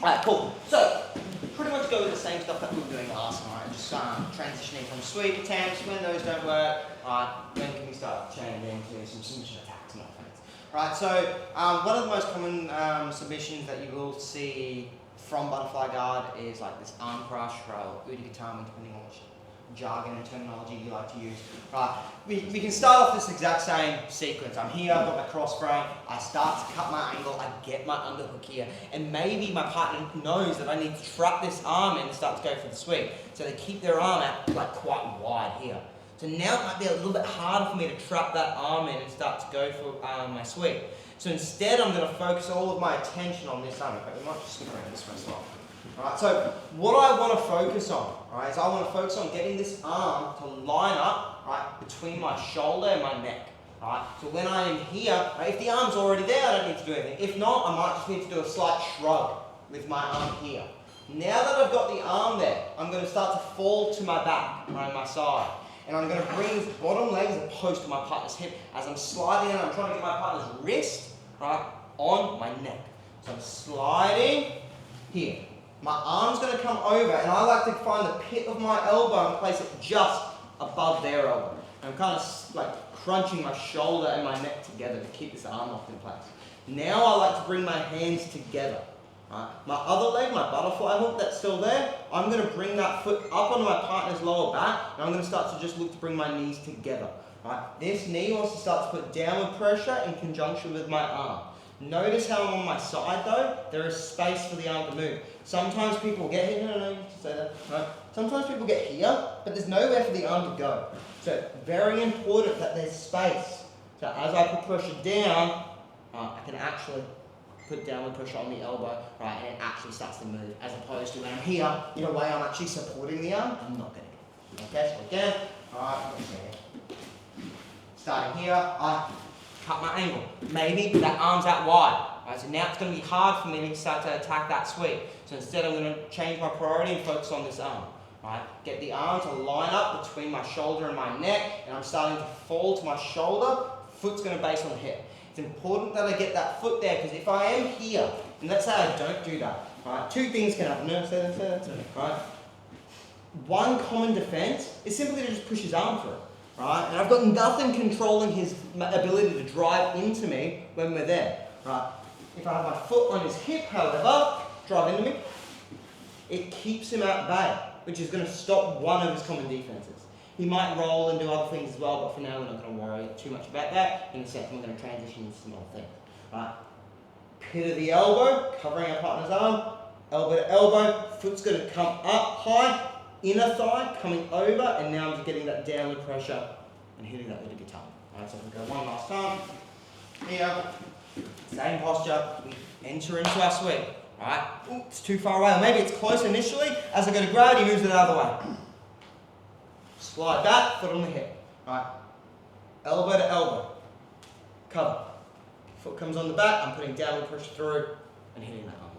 Alright, cool. So, pretty much go with the same stuff that we were doing last night, just transitioning from sweep attempts. When those don't work, when can we start changing into some submission attacks and offense? Right, so one of the most common submissions that you will see from butterfly guard is like this arm crush or Ude Gatame, depending on which jargon and terminology you like to use. Right, we can start off this exact same sequence. I'm here, I've got my cross frame, I start to cut my angle, I get my underhook here, and maybe my partner knows that I need to trap this arm in and start to go for the sweep. So they keep their arm out like quite wide here. So now it might be a little bit harder for me to trap that arm in and start to go for my sweep. So instead I'm going to focus all of my attention on this arm. In fact, we might just spin around this one as well. Alright, so what I want to focus on, right, is I want to focus on getting this arm to line up, right, between my shoulder and my neck. Right? So when I am here, right, if the arm's already there, I don't need to do anything. If not, I might just need to do a slight shrug with my arm here. Now that I've got the arm there, I'm going to start to fall to my back, right, my side. And I'm going to bring this bottom leg as opposed to my partner's hip. As I'm sliding in, I'm trying to get my partner's wrist, right, on my neck. So I'm sliding here. My arm's going to come over, and I like to find the pit of my elbow and place it just above their elbow. And I'm kind of like crunching my shoulder and my neck together to keep this arm locked in place. Now I like to bring my hands together. Right? My other leg, my butterfly hook that's still there, I'm going to bring that foot up onto my partner's lower back, and I'm going to start to just look to bring my knees together. Right? This knee wants to start to put downward pressure in conjunction with my arm. Notice how I'm on my side though, there is space for the arm to move. Sometimes people get here, no, you can say that, right? Sometimes people get here, but there's nowhere for the arm to go. So very important that there's space. So as I put pressure down, I can actually put downward pressure on the elbow, right, and it actually starts to move, as opposed to when I'm here, in a way I'm actually supporting the arm, I'm not going to get it. Okay, so again, alright, starting here, I cut my angle. Maybe that arm's out wide. Right, so now it's going to be hard for me to start to attack that sweep. So instead I'm going to change my priority and focus on this arm. Right? Get the arm to line up between my shoulder and my neck, and I'm starting to fall to my shoulder, foot's going to base on the hip. It's important that I get that foot there, because if I am here, and let's say I don't do that, right, two things can happen. No, say that, right? One common defense is simply to just push his arm through. Right? And I've got nothing controlling his ability to drive into me when we're there. Right? If I have my foot on his hip, however, drive into me, it keeps him at bay, which is going to stop one of his common defenses. He might roll and do other things as well, but for now we're not going to worry too much about that. In a second we're going to transition into some other things. Right? Pit of the elbow, covering our partner's arm, elbow to elbow, foot's going to come up high, inner thigh coming over, and now I'm just getting that downward pressure and hitting that with a guitar. Alright, so we'll go one last time. Here, same posture, we enter into our sweep. Alright, it's too far away, or maybe it's close initially. As I go to grab it, he moves it out of the way. Slide back, foot on the hip. Alright, elbow to elbow, cover. Foot comes on the back, I'm putting downward pressure through and hitting that arm.